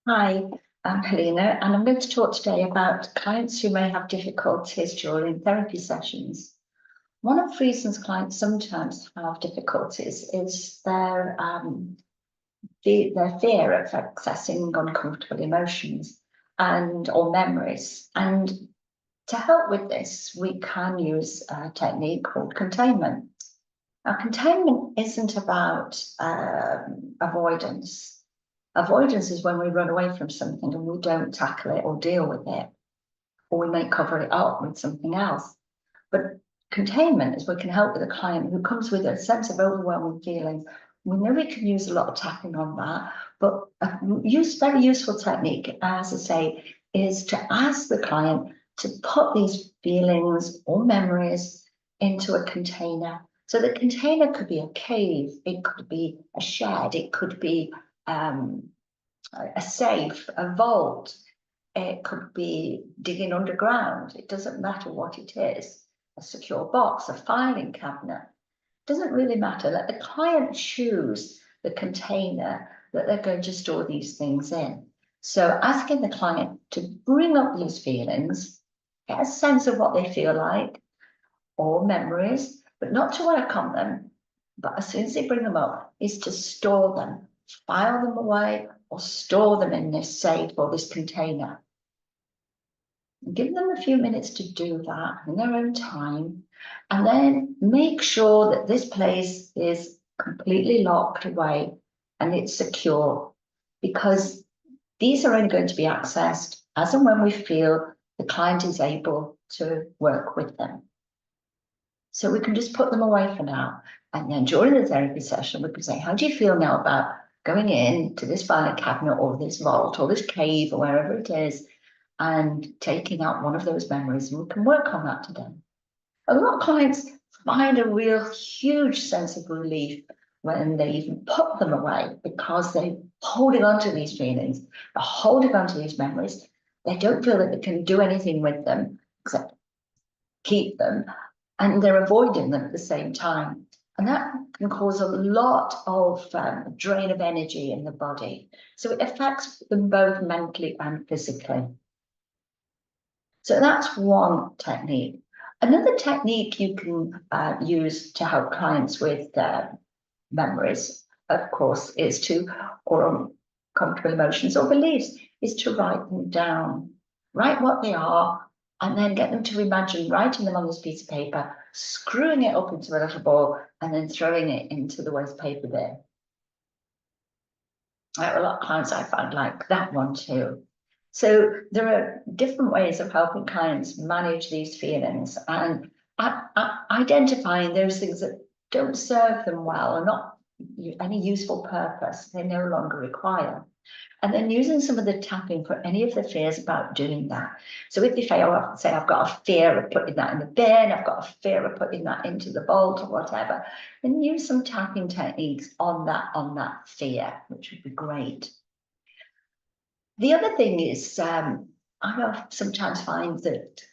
Hi, I'm Helena, and I'm going to talk today about clients who may have difficulties during therapy sessions. One of the reasons clients sometimes have difficulties is their fear of accessing uncomfortable emotions or memories. And to help with this, we can use a technique called containment. Now, containment isn't about avoidance. Avoidance is when we run away from something and we don't tackle it or deal with it, or we may cover it up with something else. But containment is we can help with a client who comes with a sense of overwhelming feelings. We know we can use a lot of tapping on that, but a very useful technique, as I say, is to ask the client to put these feelings or memories into a container. So the container could be a cave, it could be a shed, it could be a safe, a vault. It could be digging underground. It doesn't matter what it is. A secure box, a filing cabinet. It doesn't really matter. Let the client choose the container that they're going to store these things in. So asking the client to bring up these feelings, get a sense of what they feel like, or memories, but not to work on them. But as soon as they bring them up, is to store them, file them away, or store them in this safe or this container. Give them a few minutes to do that in their own time, and then make sure that this place is completely locked away and it's secure, because these are only going to be accessed as and when we feel the client is able to work with them. So we can just put them away for now. And then during the therapy session, we can say, how do you feel now about going into this filing cabinet or this vault or this cave or wherever it is, and taking out one of those memories, and we can work on that today. A lot of clients find a real huge sense of relief when they even put them away, because they're holding on to these feelings, they're holding on to these memories. They don't feel that they can do anything with them except keep them, and they're avoiding them at the same time. And that can cause a lot of drain of energy in the body. So it affects them both mentally and physically. So that's one technique. Another technique you can use to help clients with memories, of course, or uncomfortable emotions or beliefs, is to write them down. Write what they are, and then get them to imagine writing them on this piece of paper, screwing it up into a little ball, and then throwing it into the waste paper bin. I have a lot of clients I find like that one too. So there are different ways of helping clients manage these feelings and identifying those things that don't serve them well or not any useful purpose they no longer require. And then using some of the tapping for any of the fears about doing that. So if they fail, say, I've got a fear of putting that in the bin, I've got a fear of putting that into the vault or whatever, then use some tapping techniques on that fear, which would be great. The other thing is, I sometimes find that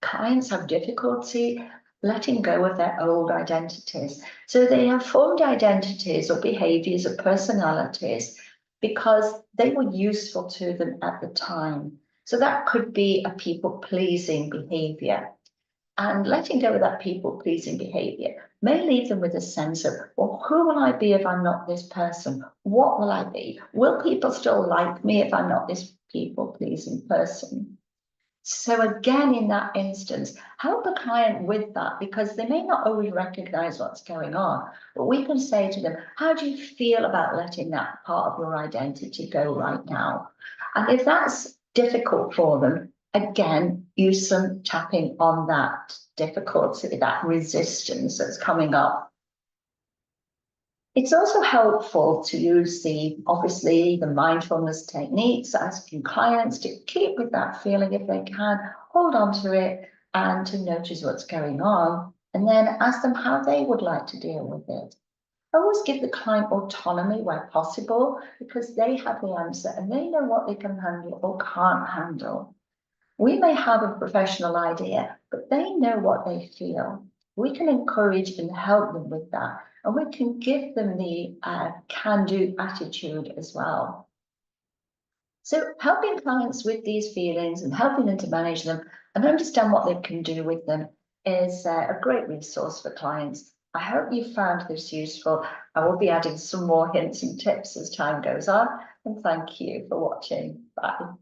clients have difficulty letting go of their old identities. So they have formed identities or behaviors or personalities because they were useful to them at the time. So that could be a people-pleasing behavior. And letting go of that people-pleasing behavior may leave them with a sense of, well, who will I be if I'm not this person? What will I be? Will people still like me if I'm not this people-pleasing person? So again, in that instance, help the client with that, because they may not always recognize what's going on, but we can say to them, how do you feel about letting that part of your identity go right now? And if that's difficult for them, again, use some tapping on that difficulty, that resistance that's coming up. It's also helpful to use obviously the mindfulness techniques, asking clients to keep with that feeling if they can, hold on to it and to notice what's going on, and then ask them how they would like to deal with it. Always give the client autonomy where possible, because they have the answer and they know what they can handle or can't handle. We may have a professional idea, but they know what they feel. We can encourage and help them with that, and we can give them the can-do attitude as well. So helping clients with these feelings and helping them to manage them and understand what they can do with them is a great resource for clients. I hope you found this useful. I will be adding some more hints and tips as time goes on. And thank you for watching. Bye.